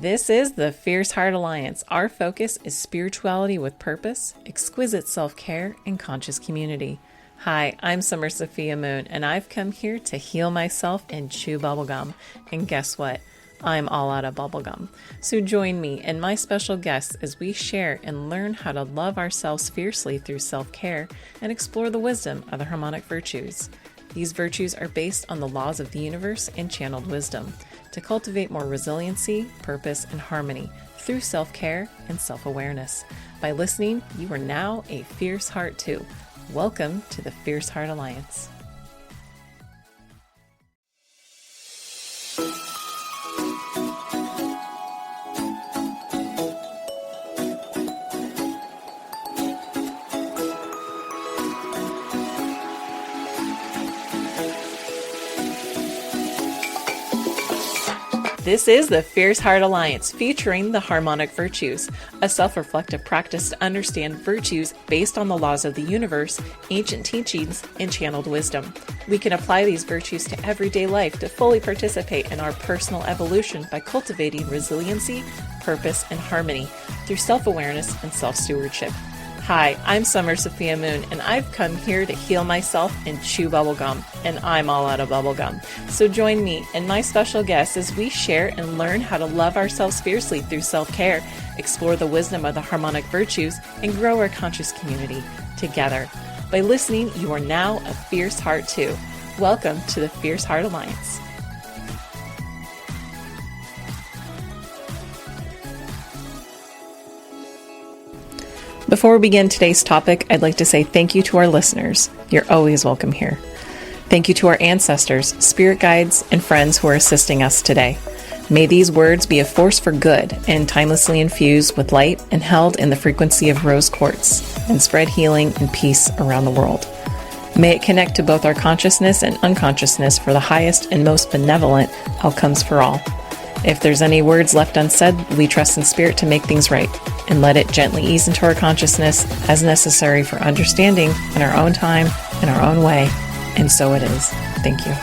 This is the Fierce Heart Alliance. Our focus is spirituality with purpose, exquisite self-care, and conscious community. Hi, I'm Summer Sophia Moon, and I've come here to heal myself and chew bubblegum. And guess what? I'm all out of bubblegum. So join me and my special guests as we share and learn how to love ourselves fiercely through self-care and explore the wisdom of the harmonic virtues. These virtues are based on the laws of the universe and channeled wisdom to cultivate more resiliency, purpose, and harmony through self-care and self-awareness. By listening, you are now a fierce heart too. Welcome to the Fierce Heart Alliance. This is the Fierce Heart Alliance, featuring the harmonic virtues, a self-reflective practice to understand virtues based on the laws of the universe, ancient teachings, and channeled wisdom. We can apply these virtues to everyday life to fully participate in our personal evolution by cultivating resiliency, purpose, and harmony through self-awareness and self-stewardship. Hi, I'm Summer Sophia Moon, and I've come here to heal myself and chew bubblegum, and I'm all out of bubblegum. So join me and my special guests as we share and learn how to love ourselves fiercely through self-care, explore the wisdom of the harmonic virtues, and grow our conscious community together. By listening, you are now a fierce heart too. Welcome to the Fierce Heart Alliance. Before we begin today's topic, I'd like to say thank you to our listeners. You're always welcome here. Thank you to our ancestors, spirit guides, and friends who are assisting us today. May these words be a force for good and timelessly infused with light and held in the frequency of rose quartz and spread healing and peace around the world. May it connect to both our consciousness and unconsciousness for the highest and most benevolent outcomes for all. If there's any words left unsaid, we trust in spirit to make things right and let it gently ease into our consciousness as necessary for understanding in our own time, in our own way. And so it is. Thank you.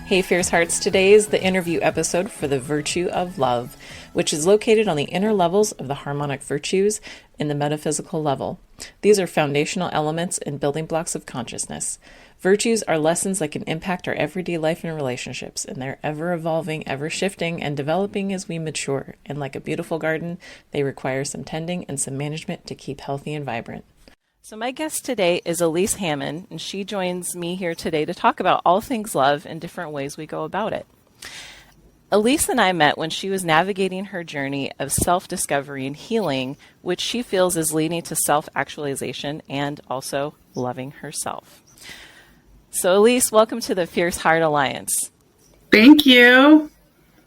Hey Fierce Hearts, today is the interview episode for the Virtue of Love, which is located on the inner levels of the harmonic virtues in the metaphysical level. These are foundational elements and building blocks of consciousness. Virtues are lessons that can impact our everyday life and relationships, and they're ever evolving, ever shifting, and developing as we mature. And like a beautiful garden, they require some tending and some management to keep healthy and vibrant. So my guest today is Eliece Hammond, and she joins me here today to talk about all things love and different ways we go about it. Eliece and I met when she was navigating her journey of self-discovery and healing, which she feels is leading to self-actualization and also loving herself. So Eliece, welcome to the Fierce Heart Alliance. Thank you.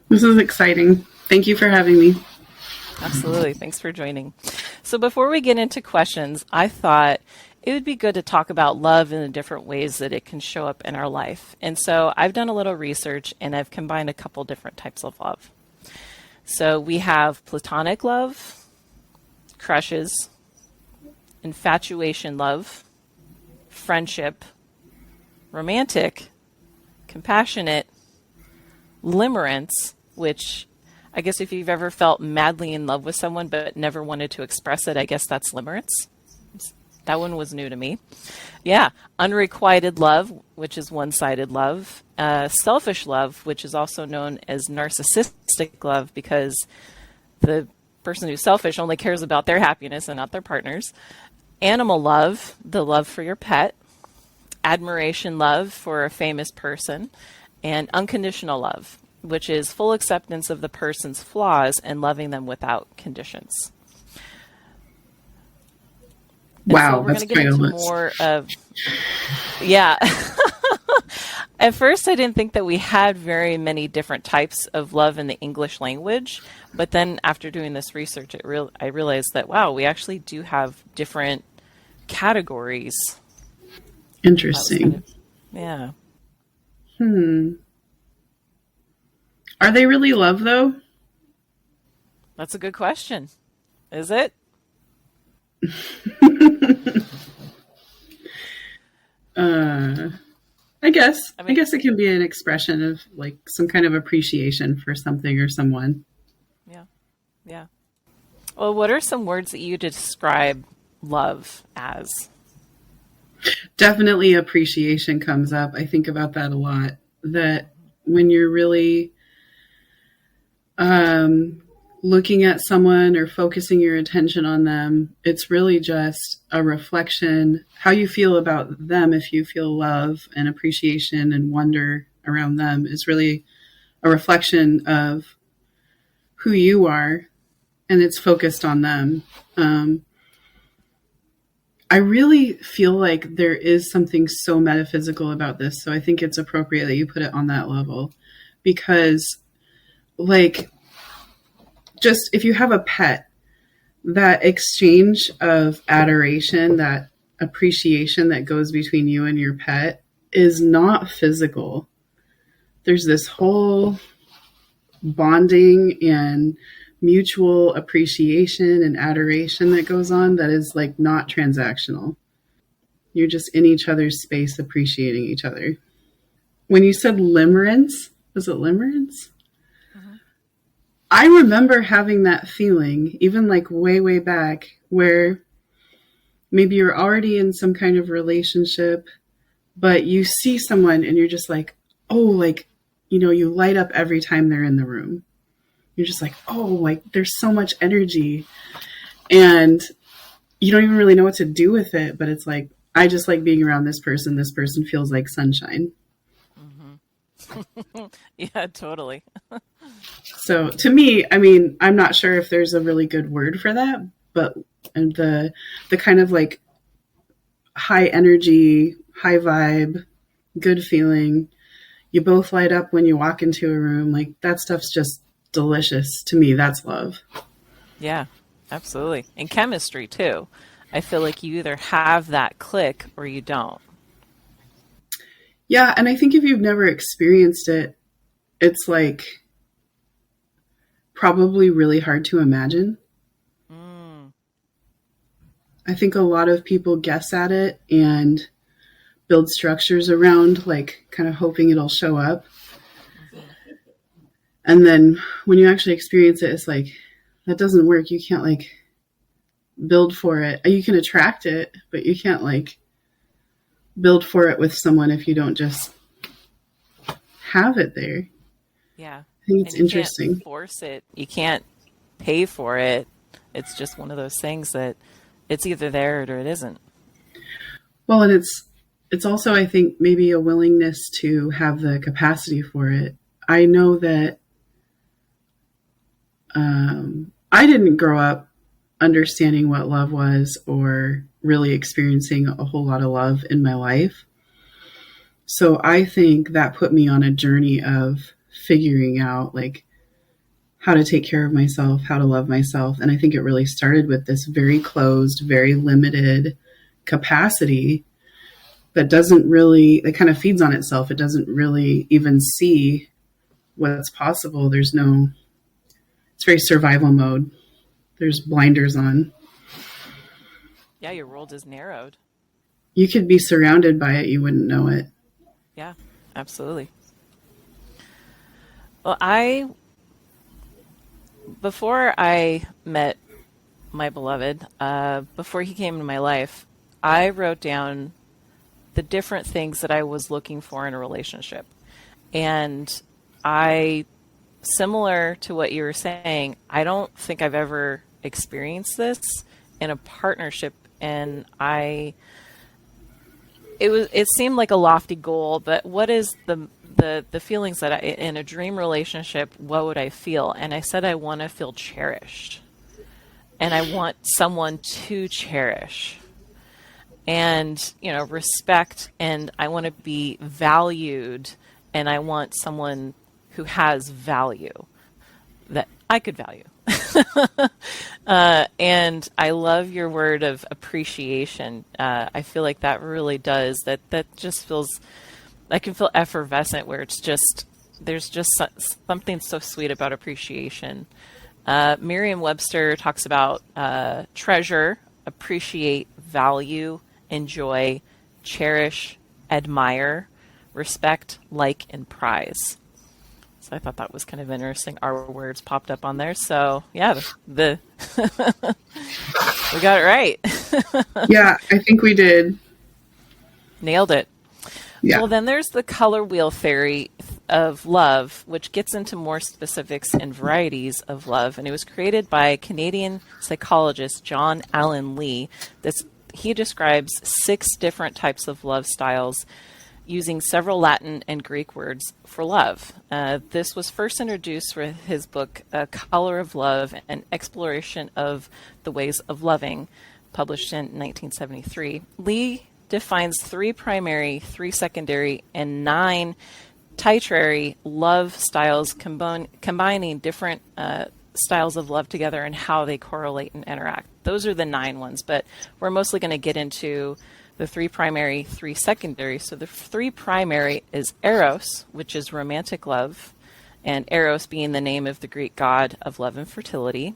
This is exciting. Thank you for having me. Absolutely. Thanks for joining. So before we get into questions, I thought it would be good to talk about love in the different ways that it can show up in our life. And so I've done a little research and I've combined a couple different types of love. So we have platonic love, crushes, infatuation love, friendship, romantic, compassionate, limerence, which I guess if you've ever felt madly in love with someone but never wanted to express it, I guess that's limerence. That one was new to me. Yeah. Unrequited love, which is one-sided love. Selfish love, which is also known as narcissistic love because the person who's selfish only cares about their happiness and not their partner's. Animal love, the love for your pet. Admiration love for a famous person. And unconditional love, which is full acceptance of the person's flaws and loving them without conditions. Wow, so we're going to get into more of, yeah. At first, I didn't think that we had very many different types of love in the English language, but then after doing this research, I realized that, wow, we actually do have different categories. Interesting. Yeah. Are they really love though? That's a good question. Is it? uh, I guess. I I mean, guess it can be an expression of like some kind of appreciation for something or someone. yeah, yeah. Well, what are some words that you describe love as? Definitely appreciation comes up. I think about that a lot. That when you're really um, looking at someone or focusing your attention on them, it's really just a reflection, how you feel about them. If you feel love and appreciation and wonder around them, is really a reflection of who you are, and it's focused on them. I really feel like there is something so metaphysical about this. So I think it's appropriate that you put it on that level because, like, just if you have a pet, that exchange of adoration, that appreciation that goes between you and your pet is not physical. There's this whole bonding and mutual appreciation and adoration that goes on that is like not transactional. You're just in each other's space appreciating each other. When you said limerence, was it limerence? Mm-hmm. I remember having that feeling, even like way, way back, where maybe you're already in some kind of relationship, but you see someone and you're just like, oh, like, you light up every time they're in the room. You're just like, oh, like there's so much energy. And you don't even really know what to do with it, but it's like, I just like being around this person. This person feels like sunshine. Mm-hmm. Yeah, totally. So to me, I mean, I'm not sure if there's a really good word for that, but and the kind of like high energy, high vibe, good feeling, you both light up when you walk into a room, like that stuff's just delicious. To me, that's love. Yeah, absolutely. And chemistry too. I feel like you either have that click or you don't. Yeah, and I think if you've never experienced it, it's like probably really hard to imagine. Mm. I think a lot of people guess at it and build structures around like kind of hoping it'll show up. And then when you actually experience it, it's like, that doesn't work. You can't like build for it. You can attract it, but you can't like build for it with someone if you don't just have it there. Yeah. I think it's And you interesting. can't force it. You can't pay for it. It's just one of those things that it's either there or it isn't. Well, and it's also, I think, maybe a willingness to have the capacity for it. I know that I didn't grow up understanding what love was or really experiencing a whole lot of love in my life. So I think that put me on a journey of figuring out like how to take care of myself, how to love myself. And I think it really started with this very closed, very limited capacity that that kind of feeds on itself. It doesn't really even see what's possible. It's very survival mode. There's blinders on. Yeah, your world is narrowed. You could be surrounded by it. You wouldn't know it. Yeah, absolutely. Well, before I met my beloved, before he came into my life, I wrote down the different things that I was looking for in a relationship. And similar to what you were saying, I don't think I've ever experienced this in a partnership. And it seemed like a lofty goal, but what is the feelings that in a dream relationship, what would I feel? And I said, I want to feel cherished and I want someone to cherish and, respect, and I want to be valued, and I want someone who has value that I could value. And I love your word of appreciation. I feel like that really does. That just feels, I can feel effervescent where it's just there's just something so sweet about appreciation. Merriam-Webster talks about treasure, appreciate, value, enjoy, cherish, admire, respect, like, and prize. So I thought that was kind of interesting. Our words popped up on there. So yeah, the we got it right. Yeah, I think we did. Nailed it. Yeah. Well, then there's the color wheel theory of love, which gets into more specifics and varieties of love. And it was created by Canadian psychologist John Allen Lee. He describes 6 different types of love styles using several Latin and Greek words for love. This was first introduced with his book, Color of Love, an exploration of the ways of loving, published in 1973. Lee defines 3 primary, 3 secondary, and 9 tertiary love styles, combining different styles of love together and how they correlate and interact. Those are the 9 ones, but we're mostly going to get into the 3 primary, 3 secondary. So the 3 primary is Eros, which is romantic love, and Eros being the name of the Greek god of love and fertility.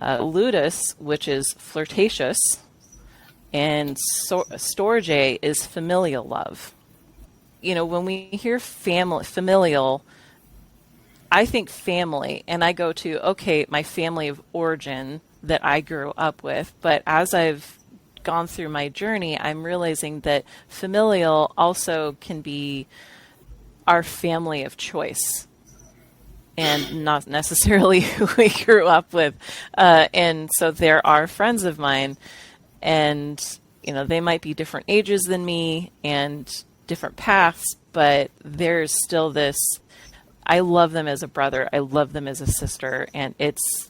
Ludus, which is flirtatious, and Storge is familial love. You know, when we hear familial, I think family, and I go to, okay, my family of origin that I grew up with. But as I've gone through my journey, I'm realizing that familial also can be our family of choice and not necessarily who we grew up with. And so there are friends of mine, and, you know, they might be different ages than me and different paths, but there's still this, I love them as a brother, I love them as a sister, and it's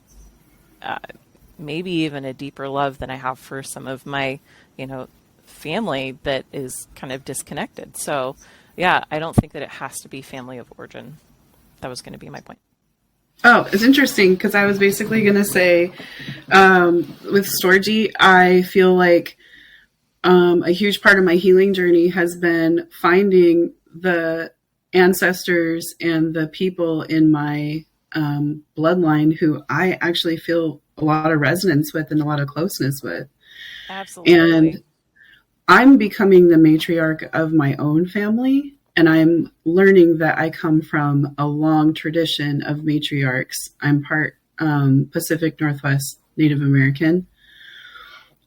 maybe even a deeper love than I have for some of my, you know, family that is kind of disconnected. So yeah, I don't think that it has to be family of origin. That was going to be my point. Oh, it's interesting because I was basically going to say, with Storgy, I feel like a huge part of my healing journey has been finding the ancestors and the people in my bloodline who I actually feel a lot of resonance with and a lot of closeness with. Absolutely. And I'm becoming the matriarch of my own family, and I'm learning that I come from a long tradition of matriarchs. I'm part Pacific Northwest Native American,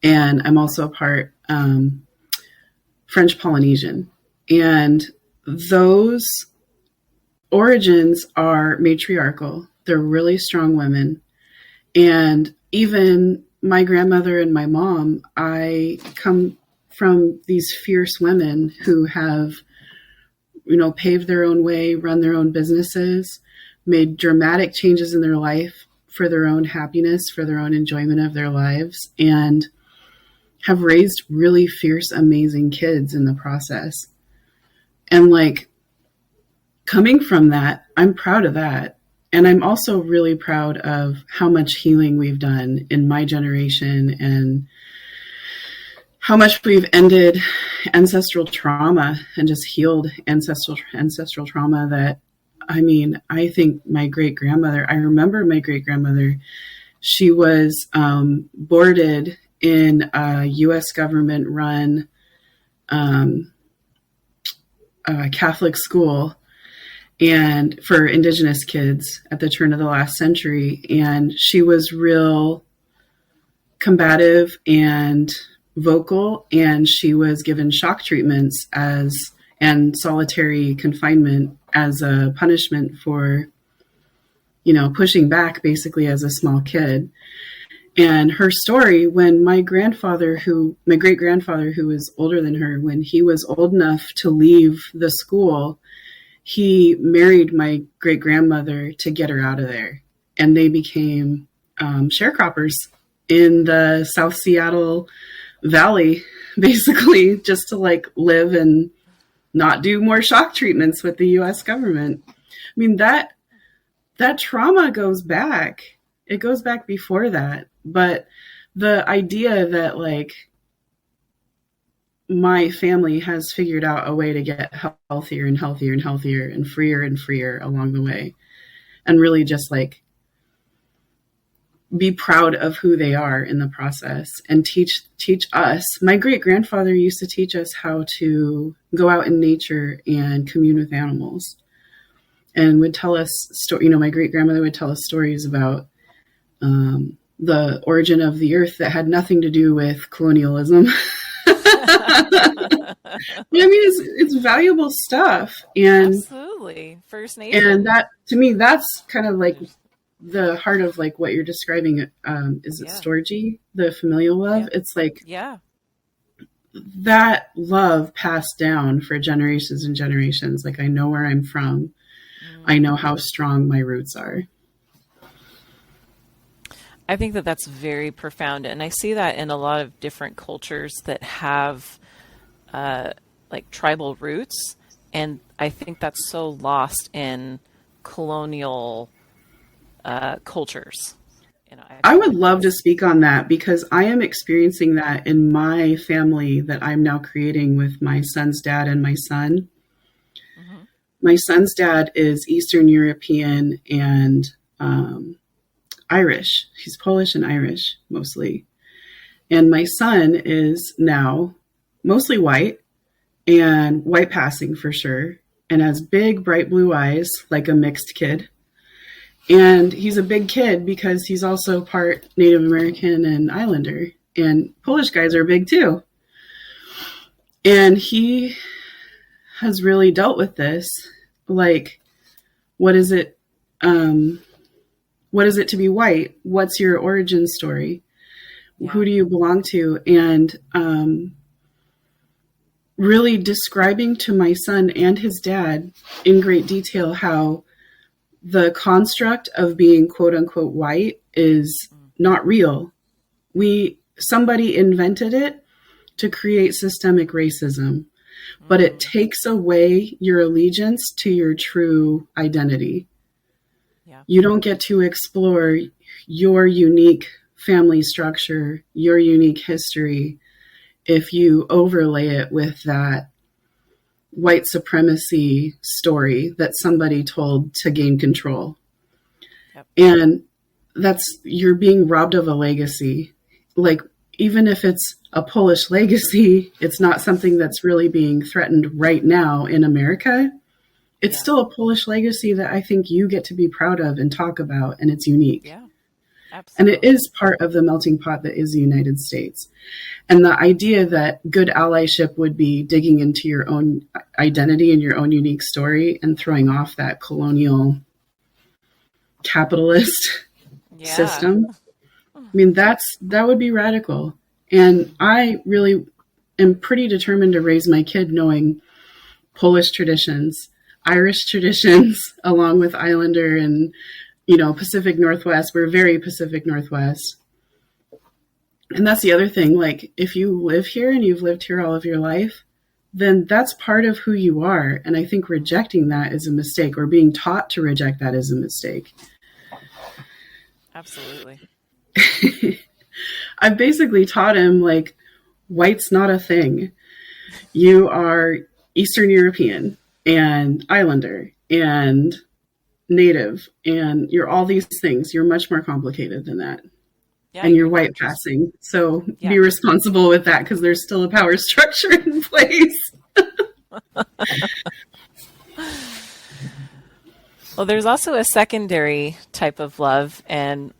and I'm also a part French Polynesian. And those origins are matriarchal. They're really strong women. And even my grandmother and my mom, I come from these fierce women who have, you know, paved their own way, run their own businesses, made dramatic changes in their life for their own happiness, for their own enjoyment of their lives, and have raised really fierce, amazing kids in the process. And like, coming from that, I'm proud of that. And I'm also really proud of how much healing we've done in my generation and how much we've ended ancestral trauma and just healed ancestral trauma that, I mean, I think my great-grandmother, I remember my great-grandmother, she was boarded in a U.S. government-run Catholic school and for Indigenous kids at the turn of the last century. And she was real combative and vocal, and she was given shock treatments and solitary confinement as a punishment for, you know, pushing back basically as a small kid. And her story, when my great-grandfather, who was older than her, when he was old enough to leave the school, he married my great-grandmother to get her out of there. And they became sharecroppers in the South Seattle Valley, basically, just to like live and not do more shock treatments with the U.S. government. I mean, that trauma goes back. It goes back before that. But the idea that like my family has figured out a way to get healthier and healthier and healthier and freer along the way, and really just like be proud of who they are in the process and teach us. My great grandfather used to teach us how to go out in nature and commune with animals, and would tell us my great grandmother would tell us stories about the origin of the earth that had nothing to do with colonialism. I mean, it's valuable stuff, and Absolutely. First Nation. and that, to me, that's kind of like the heart of like what you're describing. Is it storgy, the familial love? Yeah. It's like Yeah. that love passed down for generations and generations. Like, I know where I'm from. I know how strong my roots are. I think that that's very profound. And I see that in a lot of different cultures that have like tribal roots. And I think that's so lost in colonial cultures. You know, I feel would like love to that's, speak on that because I am experiencing that in my family that I'm now creating with my son's dad and my son. mhm. My son's dad is Eastern European and Irish. He's Polish and Irish mostly. And my son is now mostly white and white passing for sure, and has big, bright blue eyes like a mixed kid. And he's a big kid because he's also part Native American and Islander. And Polish guys are big too. And he has really dealt with this. Like, what is it? What is it to be white? What's your origin story? Yeah. Who do you belong to? And really describing to my son and his dad in great detail how the construct of being quote unquote white is not real. Somebody invented it to create systemic racism, but it takes away your allegiance to your true identity. Yeah. You don't get to explore your unique family structure, your unique history, if you overlay it with that white supremacy story that somebody told to gain control. Yep. And you're being robbed of a legacy. Like, even if it's a Polish legacy, it's not something that's really being threatened right now in America. It's still a Polish legacy that I think you get to be proud of and talk about, and it's unique. Yeah. And Absolutely. it is part of the melting pot that is the United States. And the idea that good allyship would be digging into your own identity and your own unique story and throwing off that colonial capitalist system. I mean, that would be radical. And I really am pretty determined to raise my kid knowing Polish traditions, Irish traditions, along with Islander and, Pacific Northwest. We're very Pacific Northwest. And that's the other thing. Like, if you live here and you've lived here all of your life, then that's part of who you are. And I think rejecting that is a mistake, or being taught to reject that is a mistake. Absolutely. I've basically taught him, like, white's not a thing. You are Eastern European and Islander and Native, and you're all these things. You're much more complicated than that. Yeah, And you're white passing. So be responsible with that, because there's still a power structure in place. Well, there's also a secondary type of love, and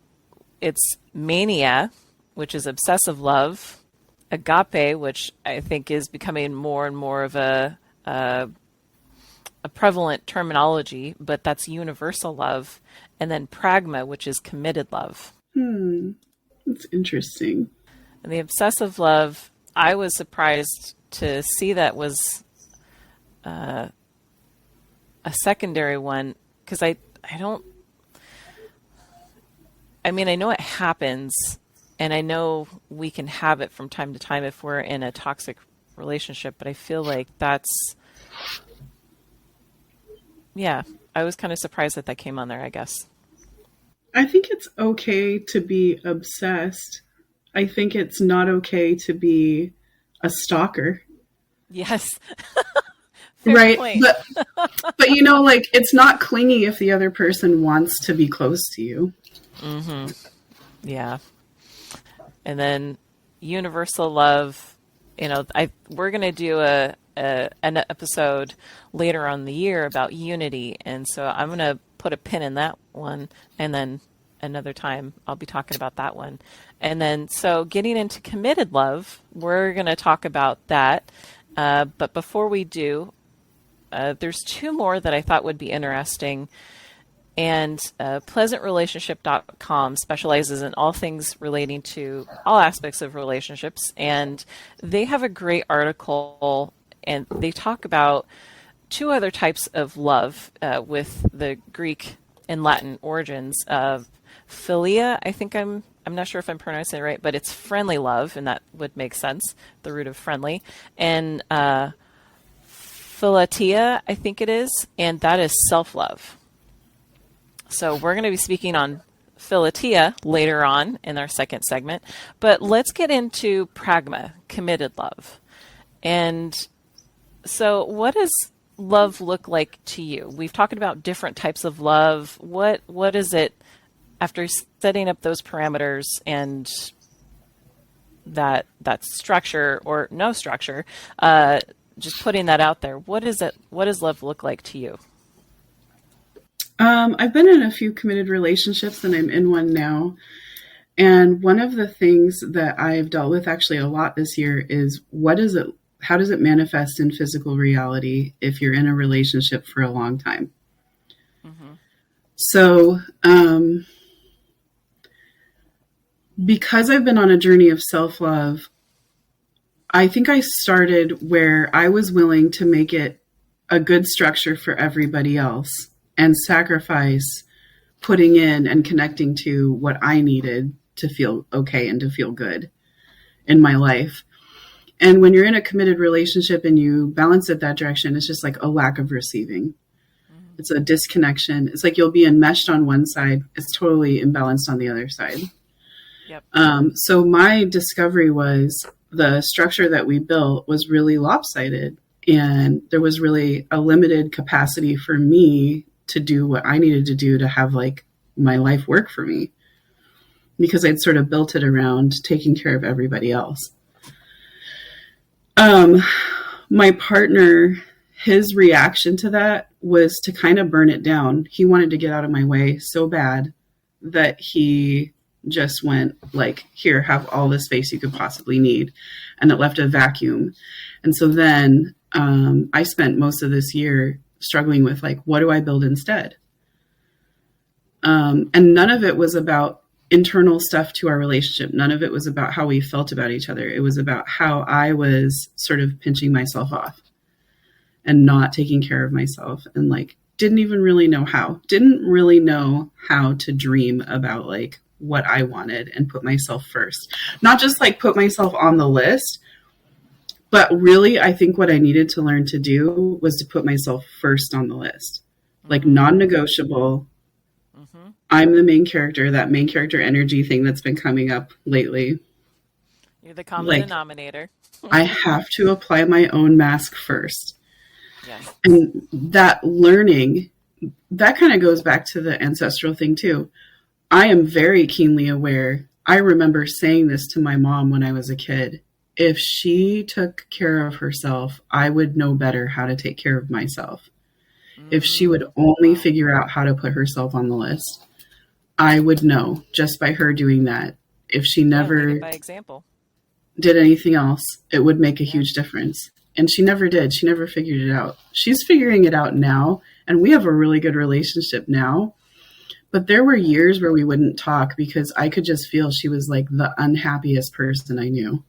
it's mania, which is obsessive love, agape, which I think is becoming more and more of a prevalent terminology, but that's universal love, and then pragma, which is committed love. That's interesting. And the obsessive love, I was surprised to see that was a secondary one, because I mean, I know it happens, and I know we can have it from time to time if we're in a toxic relationship, but I feel like I was kind of surprised that came on there, I guess. I think it's okay to be obsessed. I think it's not okay to be a stalker. Yes. Fair Right. point. But like it's not clingy if the other person wants to be close to you. Mm-hmm. Yeah. And then universal love, we're going to do an episode later on in the year about unity, and so I'm going to put a pin in that one, and then another time I'll be talking about that one. And then so getting into committed love, we're going to talk about that. But before we do, there's two more that I thought would be interesting. And pleasantrelationship.com specializes in all things relating to all aspects of relationships. And they have a great article, and they talk about two other types of love with the Greek and Latin origins of philia. I think I'm not sure if I'm pronouncing it right, but it's friendly love, and that would make sense, the root of friendly. And philatia, I think it is, and that is self-love. So we're going to be speaking on philatia later on in our second segment, but let's get into pragma, committed love. And so what does love look like to you? We've talked about different types of love. What is it after setting up those parameters and that structure or no structure, just putting that out there? What does love look like to you? I've been in a few committed relationships and I'm in one now. And one of the things that I've dealt with actually a lot this year is how does it manifest in physical reality if you're in a relationship for a long time? Mm-hmm. So, because I've been on a journey of self-love, I think I started where I was willing to make it a good structure for everybody else and sacrifice putting in and connecting to what I needed to feel okay and to feel good in my life. And when you're in a committed relationship and you balance it that direction, it's just like a lack of receiving. Mm-hmm. It's a disconnection. It's like you'll be enmeshed on one side. It's totally imbalanced on the other side. Yep. So my discovery was the structure that we built was really lopsided. And there was really a limited capacity for me to do what I needed to do to have like my life work for me, because I'd sort of built it around taking care of everybody else. My partner, his reaction to that was to kind of burn it down. He wanted to get out of my way so bad that he just went like, here, have all the space you could possibly need. And it left a vacuum. And so then I spent most of this year struggling with like, what do I build instead? And none of it was about internal stuff to our relationship. None of it was about how we felt about each other. It was about how I was sort of pinching myself off and not taking care of myself, and like didn't really know how to dream about like what I wanted and put myself first. Not just like put myself on the list, but really I think what I needed to learn to do was to put myself first on the list. Like non-negotiable. Mm-hmm. I'm the main character, that main character energy thing that's been coming up lately. You're the common denominator. I have to apply my own mask first. Yes. And that learning, that kind of goes back to the ancestral thing too. I am very keenly aware. I remember saying this to my mom when I was a kid. If she took care of herself, I would know better how to take care of myself. Mm-hmm. If she would only figure out how to put herself on the list, I would know just by her doing that. If she never by example did anything else, it would make a huge difference. And she never did. She never figured it out. She's figuring it out now, and we have a really good relationship now. But there were years where we wouldn't talk because I could just feel she was like the unhappiest person I knew.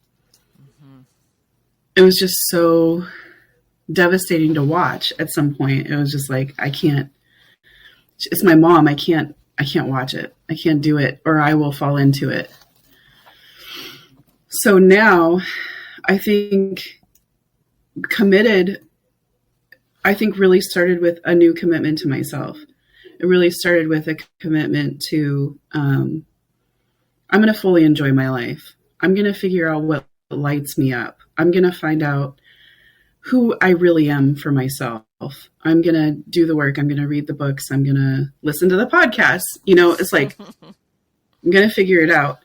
Mm-hmm. It was just so devastating to watch at some point. It was just like, I can't, it's my mom. I can't watch it. I can't do it, or I will fall into it. So now I think committed, really started with a new commitment to myself. It really started with a commitment to, I'm going to fully enjoy my life. I'm going to figure out what lights me up. I'm going to find out who I really am for myself. I'm going to do the work. I'm going to read the books. I'm going to listen to the podcasts. You know, it's like, I'm going to figure it out.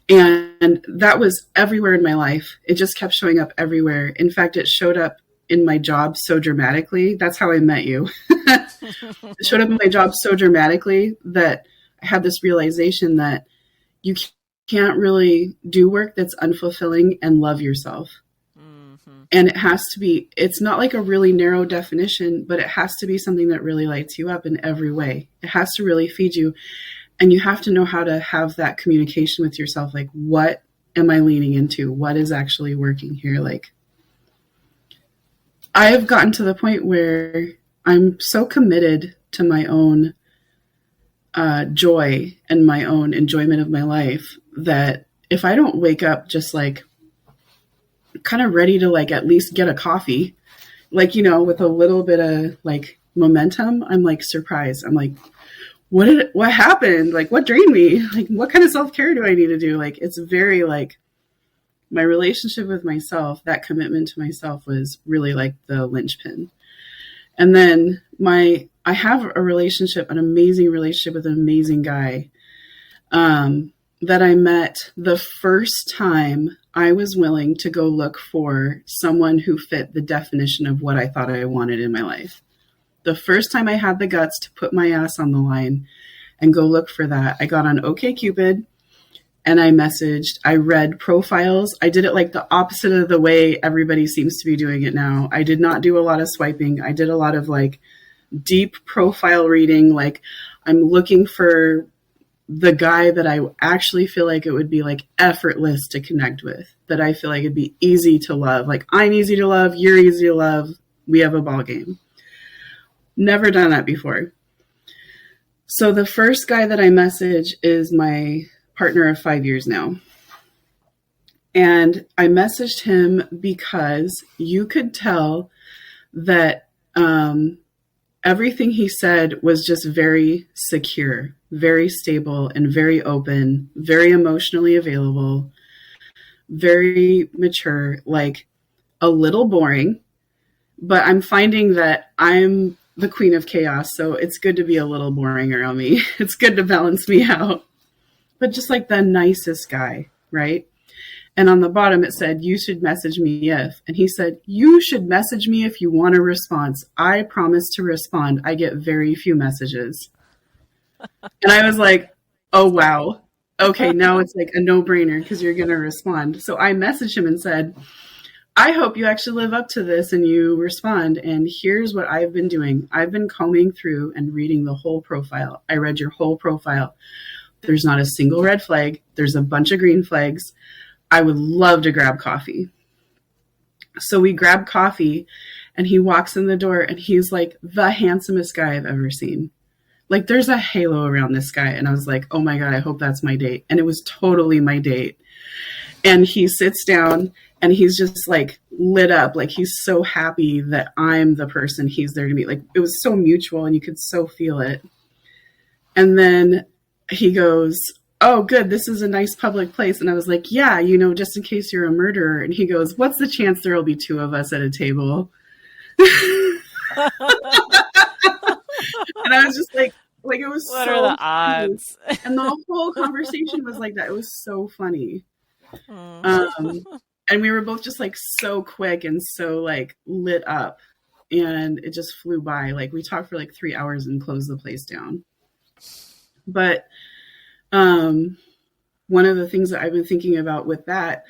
And that was everywhere in my life. It just kept showing up everywhere. In fact, it showed up in my job so dramatically. That's how I met you. It showed up in my job so dramatically that I had this realization that you can't really do work that's unfulfilling and love yourself. Mm-hmm. And it has to be, it's not like a really narrow definition, but it has to be something that really lights you up in every way. It has to really feed you. And you have to know how to have that communication with yourself. Like, what am I leaning into? What is actually working here? Like, I have gotten to the point where I'm so committed to my own joy and my own enjoyment of my life that if I don't wake up just like kind of ready to like at least get a coffee, like, you know, with a little bit of like momentum, I'm like surprised. I'm like, what happened? Like, what drained me? Like, what kind of self-care do I need to do? Like, it's very like my relationship with myself, that commitment to myself was really like the linchpin. And then I have a relationship, an amazing relationship with an amazing guy that I met the first time I was willing to go look for someone who fit the definition of what I thought I wanted in my life. The first time I had the guts to put my ass on the line and go look for that, I got on OkCupid and I read profiles. I did it like the opposite of the way everybody seems to be doing it now. I did not do a lot of swiping. I did a lot of like deep profile reading. Like, I'm looking for the guy that I actually feel like it would be like effortless to connect with, that I feel like it'd be easy to love. Like, I'm easy to love. You're easy to love. We have a ball game. Never done that before. So the first guy that I message is my partner of 5 years now. And I messaged him because you could tell that everything he said was just very secure, very stable, and very open, very emotionally available, very mature, like a little boring. But I'm finding that I'm the queen of chaos, so it's good to be a little boring around me. It's good to balance me out. But just like the nicest guy, right? And on the bottom it said, you should message me if. And he said, you should message me if you want a response. I promise to respond. I get very few messages. And I was like, oh, wow. Okay, now it's like a no-brainer because you're going to respond. So I messaged him and said, I hope you actually live up to this and you respond. And here's what I've been doing. I've been combing through and reading the whole profile. I read your whole profile. There's not a single red flag. There's a bunch of green flags. I would love to grab coffee. So we grab coffee and he walks in the door and he's like the handsomest guy I've ever seen. Like, there's a halo around this guy. And I was like, oh my God, I hope that's my date. And it was totally my date. And he sits down and he's just like lit up. Like, he's so happy that I'm the person he's there to meet. Like, it was so mutual and you could so feel it. And then he goes, oh, good, this is a nice public place. And I was like, yeah, you know, just in case you're a murderer. And he goes, what's the chance there'll be two of us at a table? And I was just like it was what so are the odds? And the whole conversation was like that. It was so funny. And we were both just like so quick and so like lit up, and it just flew by. Like, we talked for like 3 hours and closed the place down. But one of the things that I've been thinking about with that,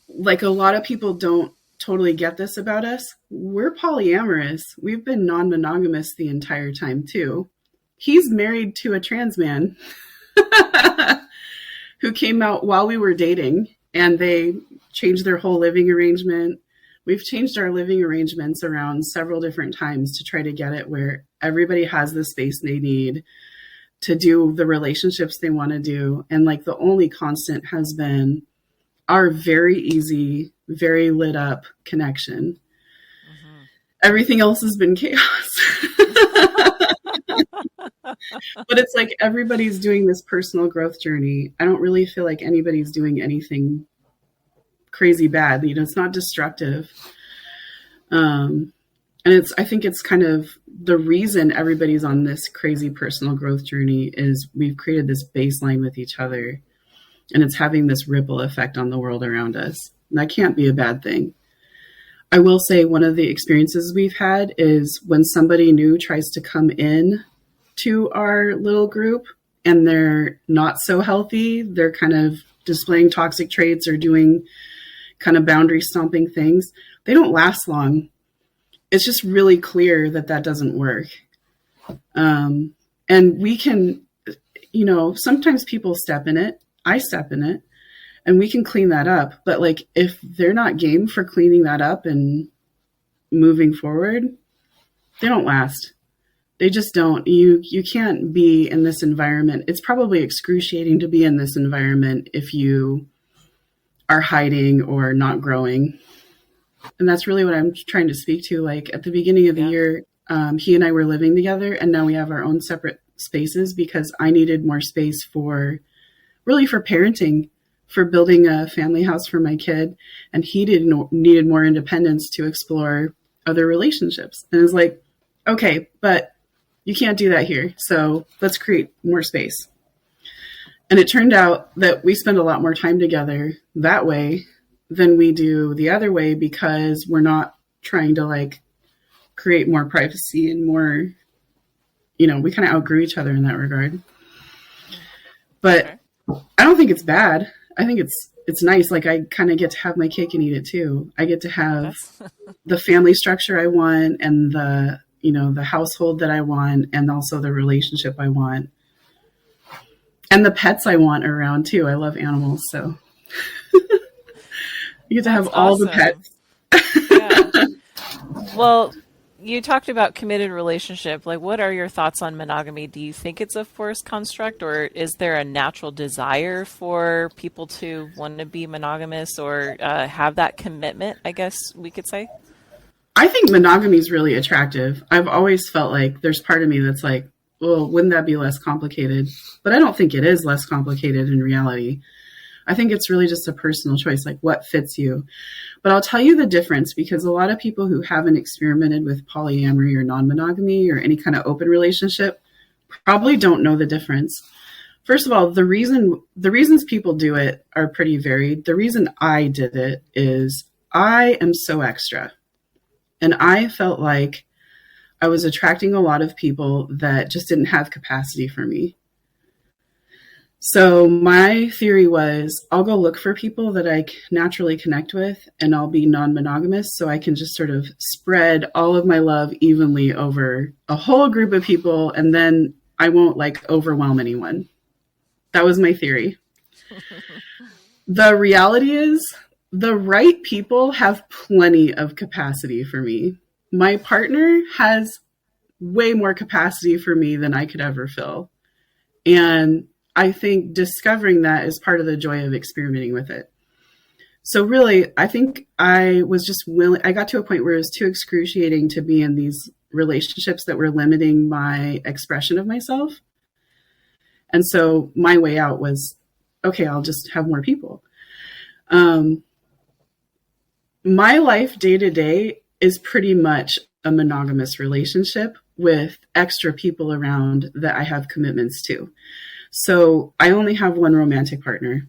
like, a lot of people don't totally get this about us. We're polyamorous. We've been non-monogamous the entire time too. He's married to a trans man who came out while we were dating, and they changed their whole living arrangement. We've changed our living arrangements around several different times to try to get it where everybody has the space they need to do the relationships they want to do. And like, the only constant has been our very easy, very lit up connection. Mm-hmm. Everything else has been chaos. But it's like everybody's doing this personal growth journey. I don't really feel like anybody's doing anything crazy bad. You know, it's not destructive. And I think it's kind of the reason everybody's on this crazy personal growth journey is we've created this baseline with each other, and it's having this ripple effect on the world around us. And that can't be a bad thing. I will say one of the experiences we've had is when somebody new tries to come in to our little group and they're not so healthy, they're kind of displaying toxic traits or doing kind of boundary stomping things, they don't last long. It's just really clear that that doesn't work. And we can, sometimes people step in it. I step in it and we can clean that up. But like, if they're not game for cleaning that up and moving forward, they don't last. They just don't. You can't be in this environment. It's probably excruciating to be in this environment if you are hiding or not growing. And that's really what I'm trying to speak to. Like at the beginning of the year, he and I were living together, and now we have our own separate spaces because I needed more space for parenting, for building a family house for my kid. And he needed more independence to explore other relationships. And it's like, okay, but you can't do that here. So let's create more space. And it turned out that we spend a lot more time together that way than we do the other way, because we're not trying to like create more privacy and more, we kind of outgrew each other in that regard. But I don't think it's bad. I think it's nice. Like I kind of get to have my cake and eat it too. I get to have the family structure I want, and the household that I want, and also the relationship I want. And the pets I want around too. I love animals, so you get to have all the pets. Yeah. Well, you talked about committed relationship. Like, what are your thoughts on monogamy? Do you think it's a forced construct, or is there a natural desire for people to want to be monogamous or have that commitment, I guess we could say? I think monogamy is really attractive. I've always felt like there's part of me that's like, well, wouldn't that be less complicated? But I don't think it is less complicated in reality. I think it's really just a personal choice, like what fits you. But I'll tell you the difference, because a lot of people who haven't experimented with polyamory or non-monogamy or any kind of open relationship probably don't know the difference. First of all, the reasons people do it are pretty varied. The reason I did it is I am so extra. And I felt like I was attracting a lot of people that just didn't have capacity for me. So my theory was I'll go look for people that I naturally connect with, and I'll be non-monogamous so I can just sort of spread all of my love evenly over a whole group of people, and then I won't like overwhelm anyone. That was my theory. The reality is the right people have plenty of capacity for me. My partner has way more capacity for me than I could ever fill. And I think discovering that is part of the joy of experimenting with it. So really, I think I was just willing. I got to a point where it was too excruciating to be in these relationships that were limiting my expression of myself. And so my way out was, okay, I'll just have more people. My life day to day is pretty much a monogamous relationship with extra people around that I have commitments to. So I only have one romantic partner,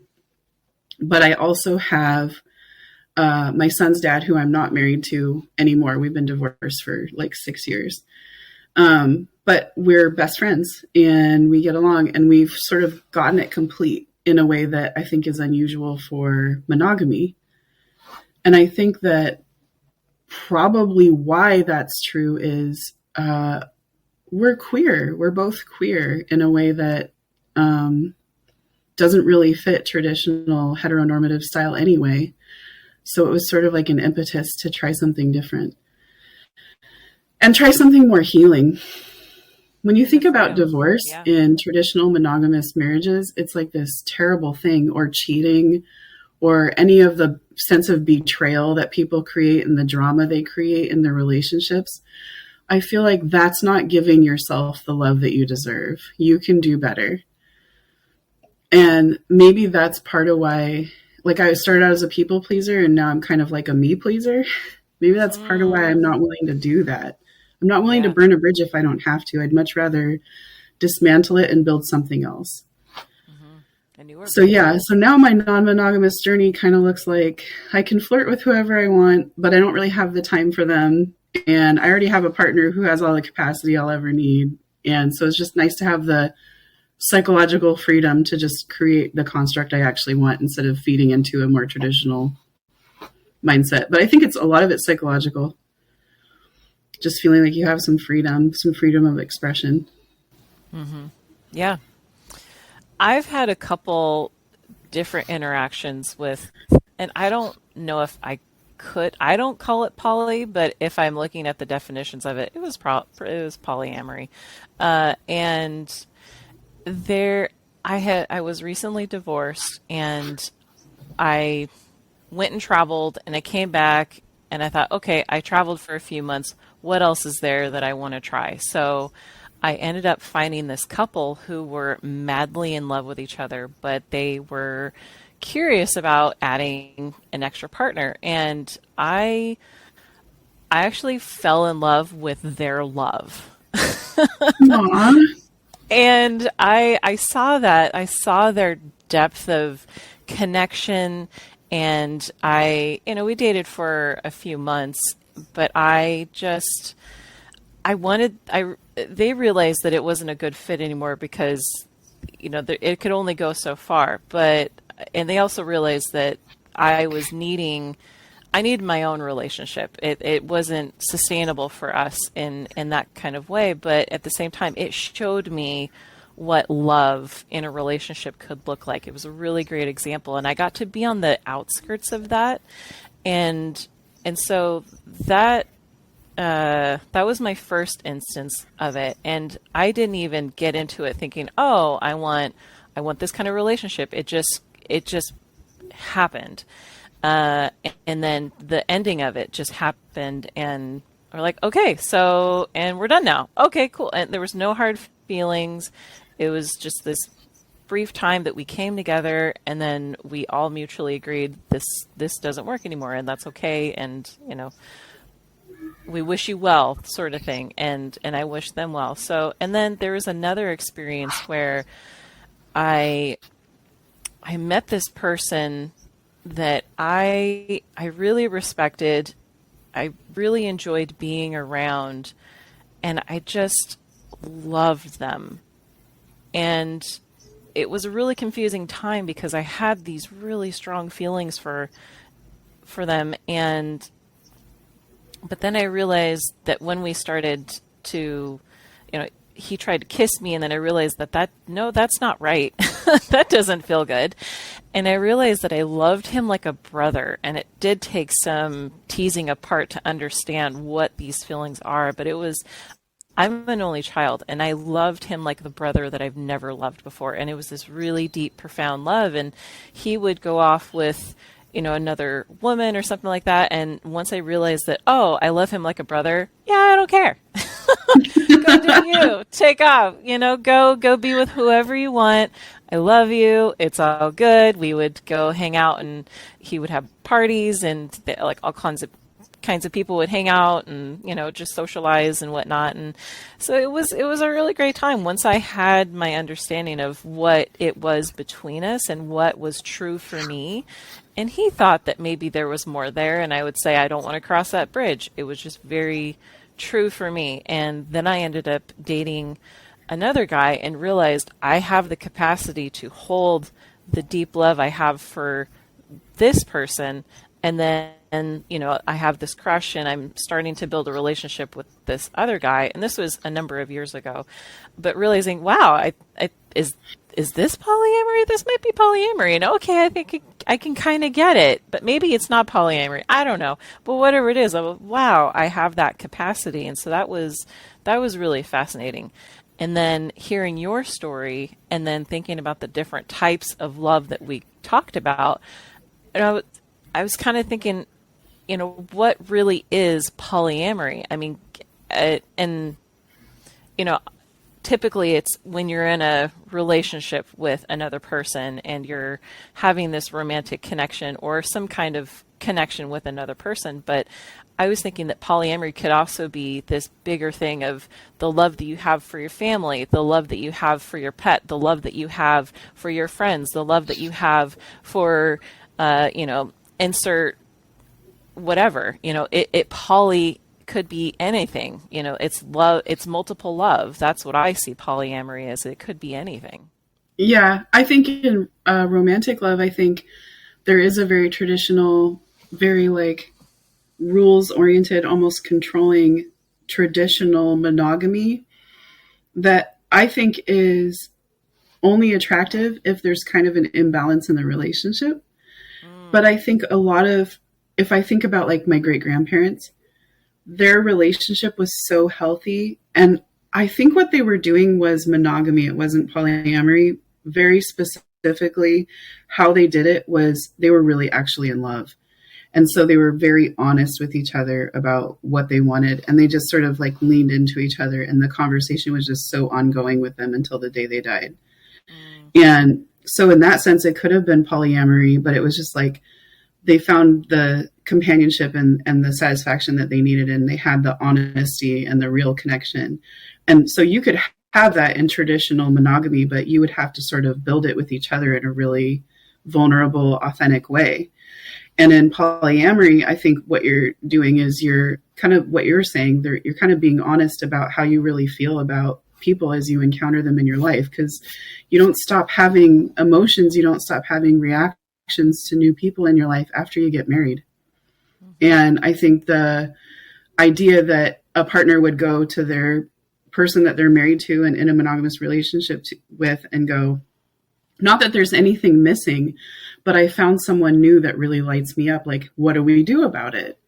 but I also have my son's dad, who I'm not married to anymore. We've been divorced for like 6 years. But we're best friends and we get along, and we've sort of gotten it complete in a way that I think is unusual for monogamy. And I think that probably why that's true is we're queer. We're both queer in a way that doesn't really fit traditional heteronormative style anyway. So it was sort of like an impetus to try something different and try something more healing. When you think about divorce in traditional monogamous marriages, it's like this terrible thing, or cheating, or any of the sense of betrayal that people create and the drama they create in their relationships. I feel like that's not giving yourself the love that you deserve. You can do better. And maybe that's part of why, like, I started out as a people pleaser and now I'm kind of like a me pleaser. Maybe that's part of why I'm not willing to do that. I'm not willing to Yeah. burn a bridge if I don't have to. I'd much rather dismantle it and build something else. And you were So brave. yeah, so now my non-monogamous journey kind of looks like I can flirt with whoever I want, but I don't really have the time for them. And I already have a partner who has all the capacity I'll ever need. And so it's just nice to have the psychological freedom to just create the construct I actually want instead of feeding into a more traditional mindset. But I think it's a lot of it's psychological. Just feeling like you have some freedom of expression. Yeah. I've had a couple different interactions with, and I don't know if I don't call it poly, but if I'm looking at the definitions of it, it was polyamory. And there, I was recently divorced, and I went and traveled, and I came back and I thought, okay, I traveled for a few months. What else is there that I want to try? So I ended up finding this couple who were madly in love with each other, but they were curious about adding an extra partner. And I actually fell in love with their love. Aw. And I saw that. I saw their depth of connection. And we dated for a few months, but they realized that it wasn't a good fit anymore because, it could only go so far. And they also realized that I needed my own relationship. It wasn't sustainable for us in that kind of way, but at the same time, it showed me what love in a relationship could look like. It was a really great example, and I got to be on the outskirts of that, and so that was my first instance of it, and I didn't even get into it thinking, oh, I want this kind of relationship. It just happened. And then the ending of it just happened, and we're like, okay, so, and we're done now. Okay, cool. And there was no hard feelings. It was just this brief time that we came together, and then we all mutually agreed this doesn't work anymore, and that's okay. And, we wish you well, sort of thing. And I wish them well. So, and then there was another experience where I met this person that I really respected. I really enjoyed being around, and I just loved them. And it was a really confusing time because I had these really strong feelings for them, but then I realized that when we started to, he tried to kiss me, and then I realized no, that's not right. That doesn't feel good. And I realized that I loved him like a brother, and it did take some teasing apart to understand what these feelings are, but I'm an only child, and I loved him like the brother that I've never loved before. And it was this really deep, profound love. And he would go off with, another woman or something like that. And once I realized that, oh, I love him like a brother, yeah, I don't care. Go do you. Take off. Go be with whoever you want. I love you. It's all good. We would go hang out, and he would have parties, and like all kinds of people would hang out and, just socialize and whatnot. And so it was a really great time once I had my understanding of what it was between us and what was true for me. And he thought that maybe there was more there. And I would say, I don't want to cross that bridge. It was just very true for me. And then I ended up dating another guy and realized I have the capacity to hold the deep love I have for this person. And then, I have this crush, and I'm starting to build a relationship with this other guy. And this was a number of years ago, but realizing, wow, is this polyamory? This might be polyamory. And okay, I think I can kind of get it, but maybe it's not polyamory. I don't know. But whatever it is, wow, I have that capacity. And so that was really fascinating. And then hearing your story, and then thinking about the different types of love that we talked about, I was kind of thinking, what really is polyamory? I mean, typically it's when you're in a relationship with another person and you're having this romantic connection or some kind of connection with another person. But I was thinking that polyamory could also be this bigger thing of the love that you have for your family, the love that you have for your pet, the love that you have for your friends, the love that you have for, insert whatever. It poly could be anything. It's love, it's multiple love. That's what I see polyamory as. It could be anything. Yeah, I think in romantic love, I think there is a very traditional, very like rules oriented, almost controlling traditional monogamy that I think is only attractive if there's kind of an imbalance in the relationship. But I think if I think about like my great grandparents, their relationship was so healthy. And I think what they were doing was monogamy. It wasn't polyamory. Very specifically, how they did it was they were really actually in love. And so they were very honest with each other about what they wanted. And they just sort of like leaned into each other. And the conversation was just so ongoing with them until the day they died. And so in that sense, it could have been polyamory, but it was just like they found the companionship and the satisfaction that they needed. And they had the honesty and the real connection. And so you could have that in traditional monogamy, but you would have to sort of build it with each other in a really vulnerable, authentic way. And in polyamory, I think what you're doing is you're kind of what you're saying, you're kind of being honest about how you really feel about people as you encounter them in your life, because you don't stop having emotions. You don't stop having reactions to new people in your life after you get married. And I think the idea that a partner would go to their person that they're married to and in a monogamous relationship with and go, not that there's anything missing, but I found someone new that really lights me up. Like, what do we do about it?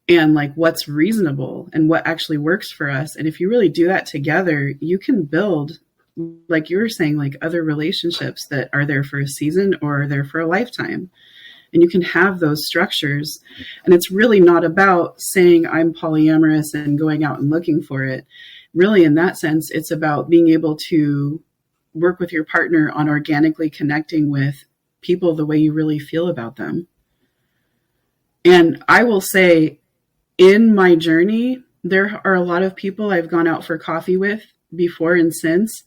And like, what's reasonable and what actually works for us? And if you really do that together, you can build, like you were saying, like other relationships that are there for a season or are there for a lifetime. And you can have those structures. And it's really not about saying I'm polyamorous and going out and looking for it. Really, in that sense, it's about being able to work with your partner on organically connecting with people the way you really feel about them. And I will say, in my journey, there are a lot of people I've gone out for coffee with before and since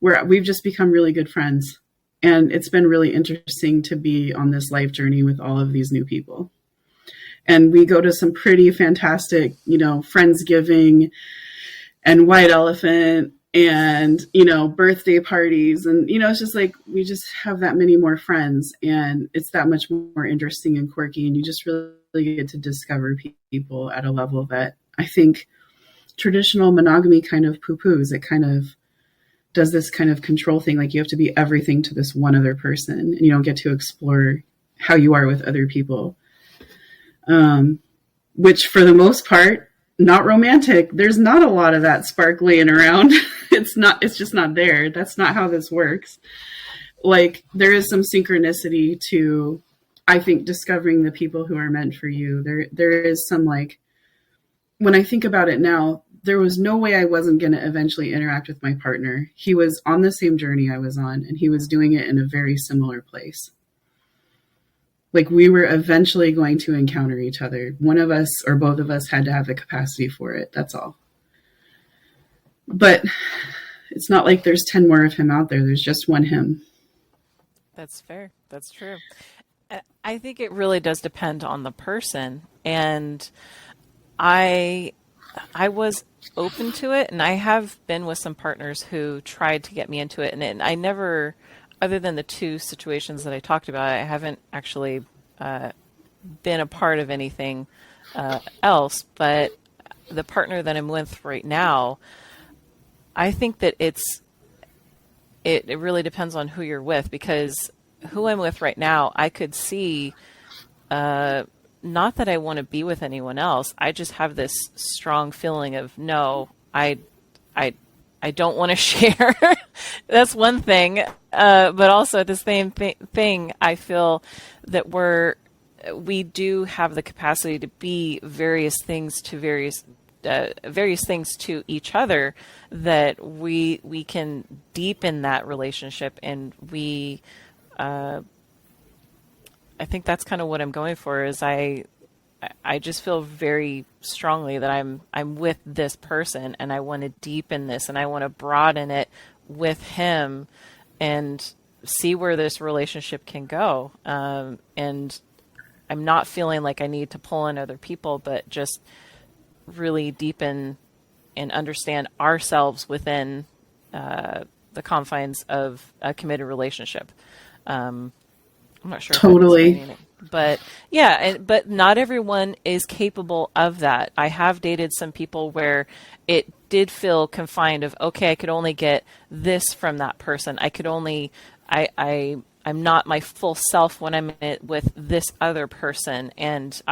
where we've just become really good friends. And it's been really interesting to be on this life journey with all of these new people. And we go to some pretty fantastic, Friendsgiving and White Elephant and, birthday parties. And, it's just like, we just have that many more friends and it's that much more interesting and quirky. And you just really get to discover people at a level that I think traditional monogamy kind of poo-poos. It kind of does this kind of control thing. Like you have to be everything to this one other person and you don't get to explore how you are with other people. Which for the most part, not romantic. There's not a lot of that sparkling around. It's just not there. That's not how this works. Like there is some synchronicity to, I think, discovering the people who are meant for you. There is some like, when I think about it now, there was no way I wasn't going to eventually interact with my partner. He was on the same journey I was on, and he was doing it in a very similar place. Like we were eventually going to encounter each other. One of us or both of us had to have the capacity for it. That's all. But it's not like there's 10 more of him out there. There's just one him. That's fair. That's true. I think it really does depend on the person. And I was open to it, and I have been with some partners who tried to get me into it, and I never, other than the two situations that I talked about, I haven't actually been a part of anything else. But the partner that I'm with right now, I think that it really depends on who you're with, because who I'm with right now, I could see, not that I want to be with anyone else. I just have this strong feeling of, no, I don't want to share. That's one thing. But also at the same thing, I feel that we do have the capacity to be various things to various things to each other, that we can deepen that relationship. And I think that's kind of what I'm going for, is I I just feel very strongly that I'm with this person, and I want to deepen this, and I want to broaden it with him and see where this relationship can go. And I'm not feeling like I need to pull in other people, but just really deepen and understand ourselves within the confines of a committed relationship. I'm not sure if I'm Totally. explaining it, but yeah, but not everyone is capable of that. I have dated some people where it did feel confined of, okay, I could only get this from that person. I could only, I'm not my full self when I'm in it with this other person. And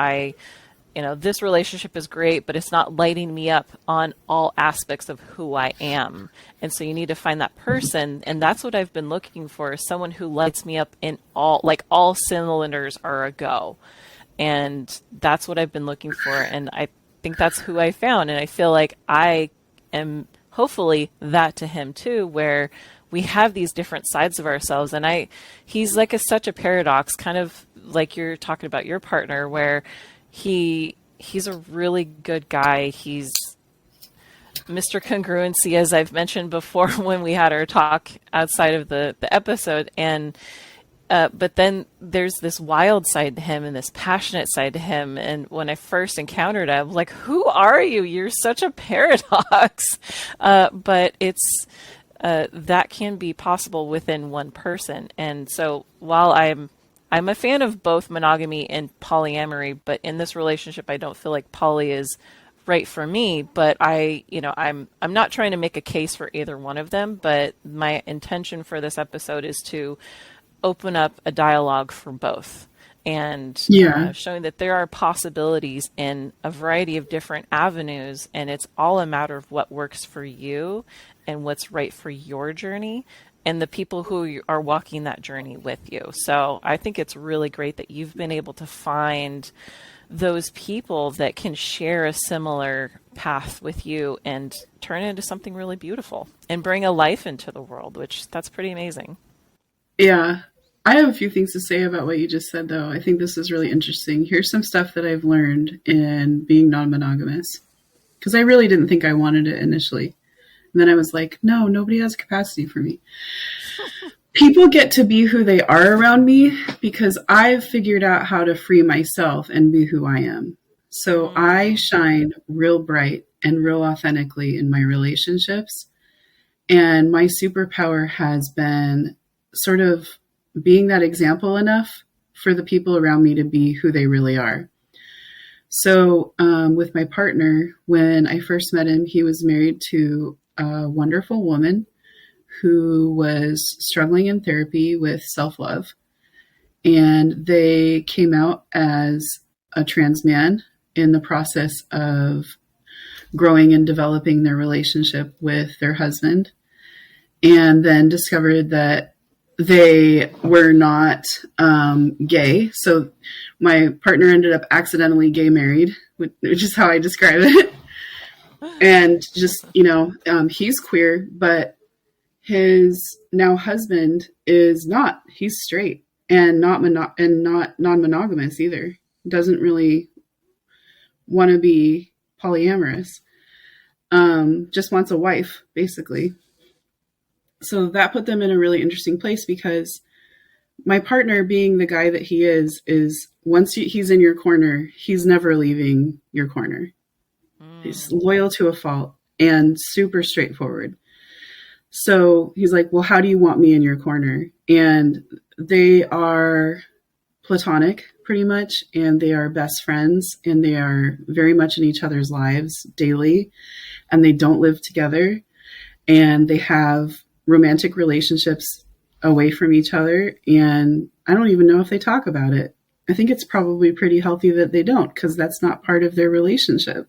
this relationship is great, but it's not lighting me up on all aspects of who I am. And so you need to find that person. And that's what I've been looking for, is someone who lights me up in all cylinders are a go. And that's what I've been looking for. And I think that's who I found. And I feel like I am hopefully that to him too, where we have these different sides of ourselves. And he's like such a paradox, kind of like you're talking about your partner, where he's a really good guy. He's Mr. Congruency, as I've mentioned before when we had our talk outside of the episode. And but then there's this wild side to him and this passionate side to him. And when I first encountered him, I was like, who are you? You're such a paradox. But it's that can be possible within one person. And so while I'm a fan of both monogamy and polyamory, but in this relationship, I don't feel like poly is right for me. But I'm not trying to make a case for either one of them. But my intention for this episode is to open up a dialogue for both, and showing that there are possibilities in a variety of different avenues, and it's all a matter of what works for you and what's right for your journey and the people who are walking that journey with you. So I think it's really great that you've been able to find those people that can share a similar path with you and turn it into something really beautiful and bring a life into the world, which that's pretty amazing. Yeah. I have a few things to say about what you just said, though. I think this is really interesting. Here's some stuff that I've learned in being non-monogamous, because I really didn't think I wanted it initially. And then I was like, no, nobody has capacity for me. People get to be who they are around me because I've figured out how to free myself and be who I am. So I shine real bright and real authentically in my relationships. And my superpower has been sort of being that example enough for the people around me to be who they really are. So with my partner, when I first met him, he was married to a wonderful woman who was struggling in therapy with self-love. And they came out as a trans man in the process of growing and developing their relationship with their husband, and then discovered that they were not gay. So my partner ended up accidentally gay married, which is how I describe it. And just, he's queer, but his now husband is not. He's straight and not non-monogamous either. Doesn't really want to be polyamorous. Just wants a wife, basically. So that put them in a really interesting place, because my partner, being the guy that he is once he's in your corner, he's never leaving your corner. He's loyal to a fault and super straightforward. So he's like, well, how do you want me in your corner? And they are platonic pretty much, and they are best friends, and they are very much in each other's lives daily, and they don't live together, and they have romantic relationships away from each other. And I don't even know if they talk about it. I think it's probably pretty healthy that they don't, because that's not part of their relationship.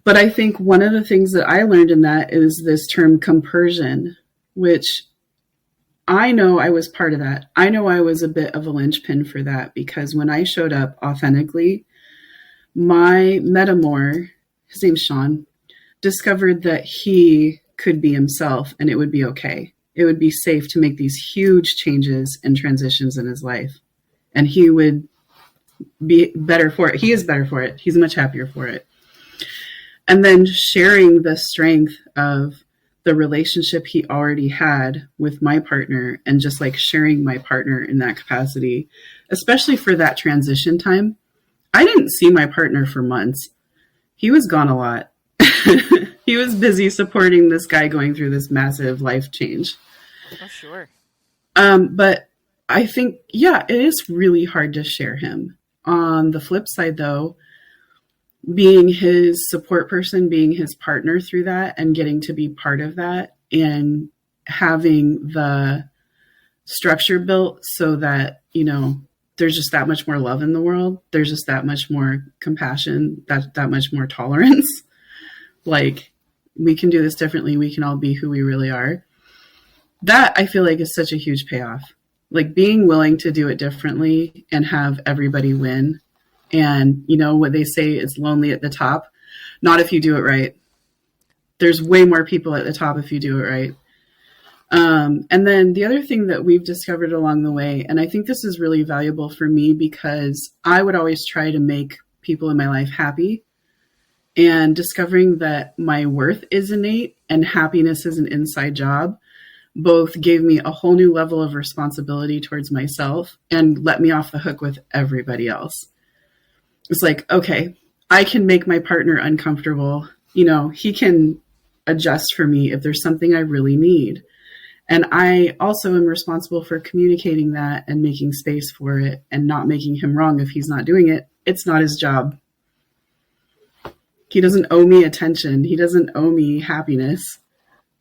But I think one of the things that I learned in that is this term compersion, which I know I was part of that. I know I was a bit of a linchpin for that, because when I showed up authentically, my metamor, his name's Sean, discovered that he could be himself and it would be okay. It would be safe to make these huge changes and transitions in his life. And he would be better for it. He is better for it. He's much happier for it. And then sharing the strength of the relationship he already had with my partner, and just like sharing my partner in that capacity, especially for that transition time. I didn't see my partner for months. He was gone a lot. He was busy supporting this guy going through this massive life change. Oh, sure. But I think, yeah, it is really hard to share him. On the flip side, though, being his support person, being his partner through that, and getting to be part of that, and having the structure built so that, you know, there's just that much more love in the world. There's just that much more compassion, that much more tolerance. Like, we can do this differently. We can all be who we really are. That, I feel like, is such a huge payoff. Like, being willing to do it differently and have everybody win. And, you know, what they say is lonely at the top. Not if you do it right. There's way more people at the top if you do it right. And then the other thing that we've discovered along the way, and I think this is really valuable for me, because I would always try to make people in my life happy, and discovering that my worth is innate and happiness is an inside job, both gave me a whole new level of responsibility towards myself and let me off the hook with everybody else. It's like, okay, I can make my partner uncomfortable. You know, he can adjust for me if there's something I really need. And I also am responsible for communicating that and making space for it, and not making him wrong if he's not doing it. It's not his job. He doesn't owe me attention. He doesn't owe me happiness.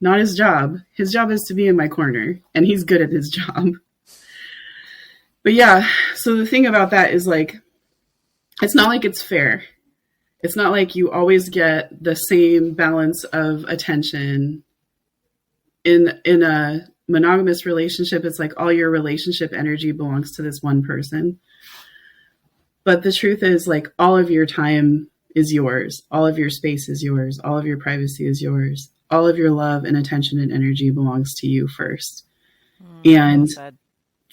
Not his job. His job is to be in my corner, and he's good at his job. But yeah, so the thing about that is, like, it's not like it's fair. It's not like you always get the same balance of attention. In a monogamous relationship, it's like all your relationship energy belongs to this one person. But the truth is, like, all of your time is yours. All of your space is yours. All of your privacy is yours. All of your love and attention and energy belongs to you first. And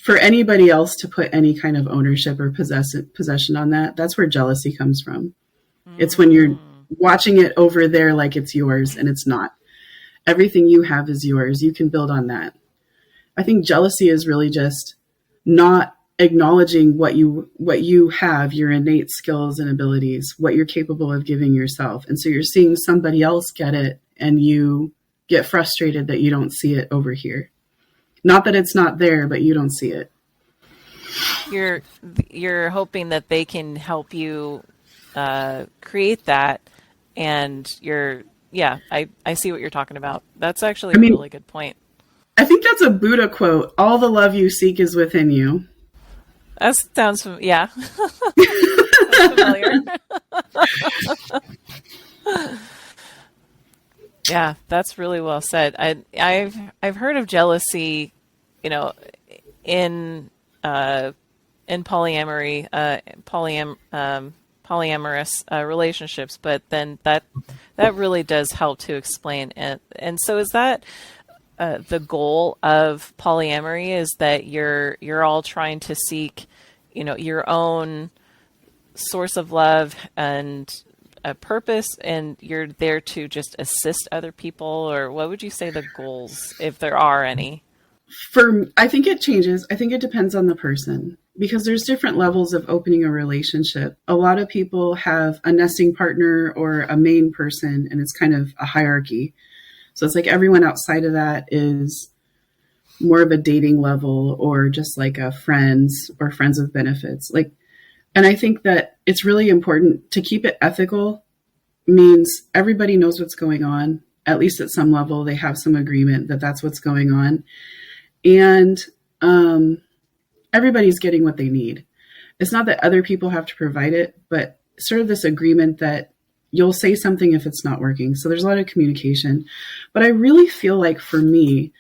for anybody else to put any kind of ownership or possession on that, that's where jealousy comes from. It's when you're watching it over there like it's yours, and it's not. Everything you have is yours. You can build on that. I think jealousy is really just not acknowledging what you have, your innate skills and abilities, what you're capable of giving yourself. And so you're seeing somebody else get it, and you get frustrated that you don't see it over here. Not that it's not there, but you don't see it. You're hoping that they can help you create that, and I see what you're talking about. That's actually a really good point. I think that's a Buddha quote. All the love you seek is within you. That sounds, yeah. Sounds familiar. Yeah, that's really well said. I've heard of jealousy, you know, in polyamory, polyamorous relationships, but then that really does help to explain it. And so is that the goal of polyamory, is that you're all trying to seek, you know, your own source of love and a purpose, and you're there to just assist other people? Or what would you say the goals, if there are any? I think it changes. I think it depends on the person, because there's different levels of opening a relationship. A lot of people have a nesting partner or a main person, and it's kind of a hierarchy. So it's like everyone outside of that is more of a dating level, or just like a friends or friends with benefits. Like, and I think that it's really important to keep it ethical. Means everybody knows what's going on, at least at some level. They have some agreement that that's what's going on. And everybody's getting what they need. It's not that other people have to provide it, but sort of this agreement that you'll say something if it's not working. So there's a lot of communication. But I really feel like, for me,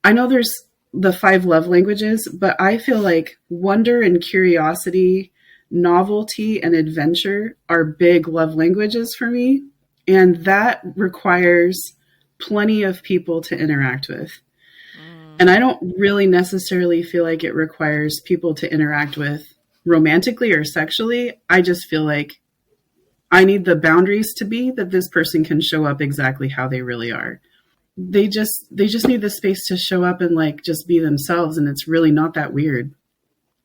I know there's the 5 love languages, but I feel like wonder and curiosity, novelty and adventure are big love languages for me. And that requires plenty of people to interact with. And I don't really necessarily feel like it requires people to interact with romantically or sexually, I just feel like I need the boundaries to be that this person can show up exactly how they really are. They just need the space to show up and like just be themselves, and it's really not that weird.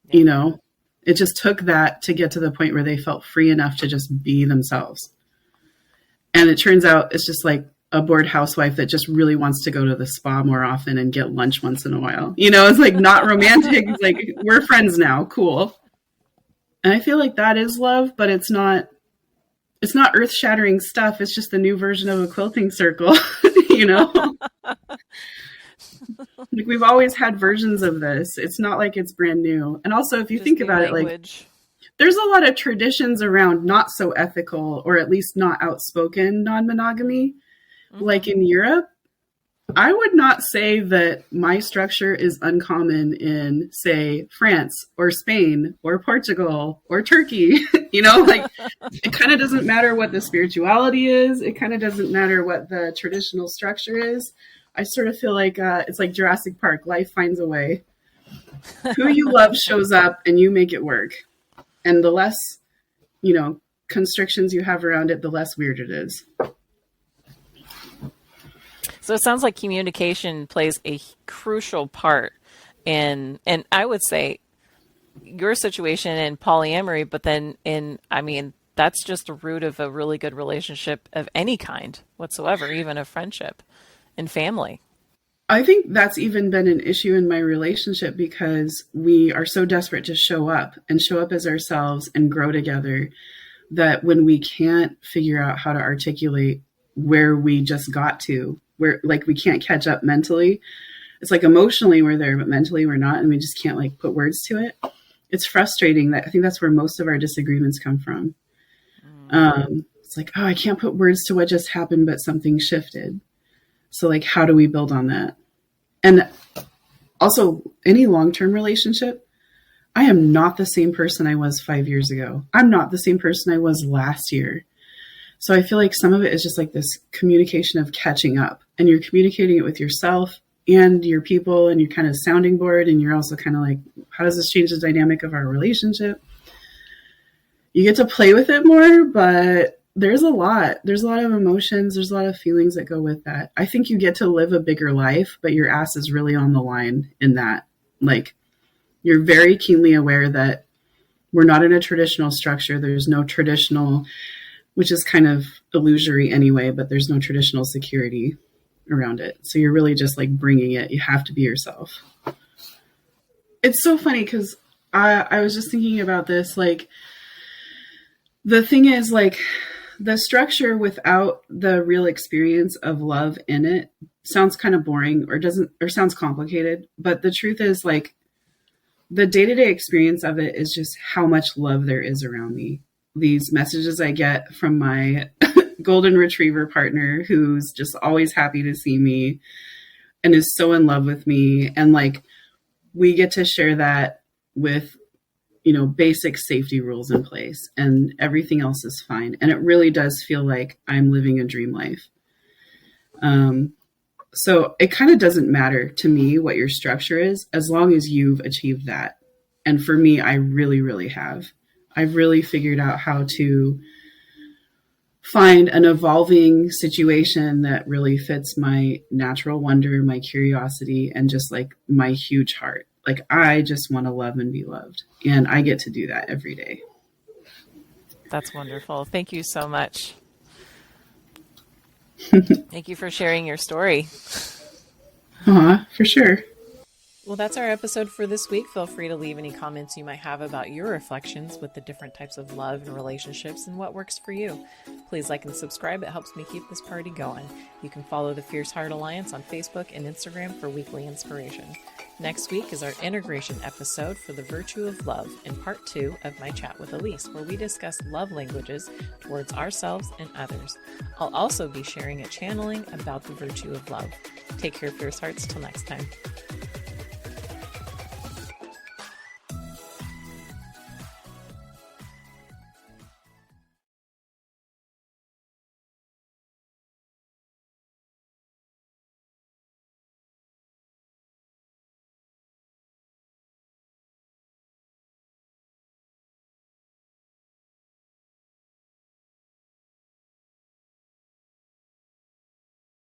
Yeah. You know, it just took that to get to the point where they felt free enough to just be themselves. And it turns out it's just like a bored housewife that just really wants to go to the spa more often and get lunch once in a while. You know, it's like not romantic. It's like, we're friends now. Cool. And I feel like that is love, but it's not earth shattering stuff. It's just a new version of a quilting circle, you know? Like, we've always had versions of this. It's not like it's brand new. And also, if you think about it, like, there's a lot of traditions around not so ethical, or at least not outspoken non-monogamy. Mm-hmm. Like in Europe, I would not say that my structure is uncommon in, say, France or Spain or Portugal or Turkey. You know, like, it kind of doesn't matter what the spirituality is. It kind of doesn't matter what the traditional structure is. I sort of feel like it's like Jurassic Park. Life finds a way. Who you love shows up and you make it work. And the less, you know, constrictions you have around it, the less weird it is. So it sounds like communication plays a crucial part in, and I would say your situation in polyamory, but then that's just a root of a really good relationship of any kind whatsoever, even a friendship and family. I think that's even been an issue in my relationship because we are so desperate to show up as ourselves and grow together that when we can't figure out how to articulate where we just got to, where like we can't catch up mentally, it's like emotionally we're there, but mentally we're not. And we just can't like put words to it. It's frustrating. That I think that's where most of our disagreements come from. It's like, oh, I can't put words to what just happened, but something shifted. So like, how do we build on that? And also, any long-term relationship, I am not the same person I was 5 years ago. I'm not the same person I was last year. So I feel like some of it is just like this communication of catching up, and you're communicating it with yourself and your people, and you're kind of sounding board. And you're also kind of like, how does this change the dynamic of our relationship? You get to play with it more, but there's a lot of emotions. There's a lot of feelings that go with that. I think you get to live a bigger life, but your ass is really on the line in that. Like, you're very keenly aware that we're not in a traditional structure. There's no traditional, which is kind of illusory anyway, but there's no traditional security around it. So you're really just like bringing it. You have to be yourself. It's so funny because I was just thinking about this. Like, the thing is, like, the structure without the real experience of love in it sounds kind of boring or sounds complicated. But the truth is, like, the day-to-day experience of it is just how much love there is around me. These messages I get from my golden retriever partner, who's just always happy to see me and is so in love with me. And like, we get to share that with, you know, basic safety rules in place, and everything else is fine. And it really does feel like I'm living a dream life. So it kind of doesn't matter to me what your structure is, as long as you've achieved that. And for me, I really, really have. I've really figured out how to find an evolving situation that really fits my natural wonder, my curiosity, and just like my huge heart. Like, I just want to love and be loved. And I get to do that every day. That's wonderful. Thank you so much. Thank you for sharing your story. For sure. Well, that's our episode for this week. Feel free to leave any comments you might have about your reflections with the different types of love and relationships and what works for you. Please like and subscribe. It helps me keep this party going. You can follow the Fierce Heart Alliance on Facebook and Instagram for weekly inspiration. Next week is our integration episode for the virtue of love in part 2 of my chat with Eliece, where we discuss love languages towards ourselves and others. I'll also be sharing a channeling about the virtue of love. Take care, Fierce Hearts. Till next time.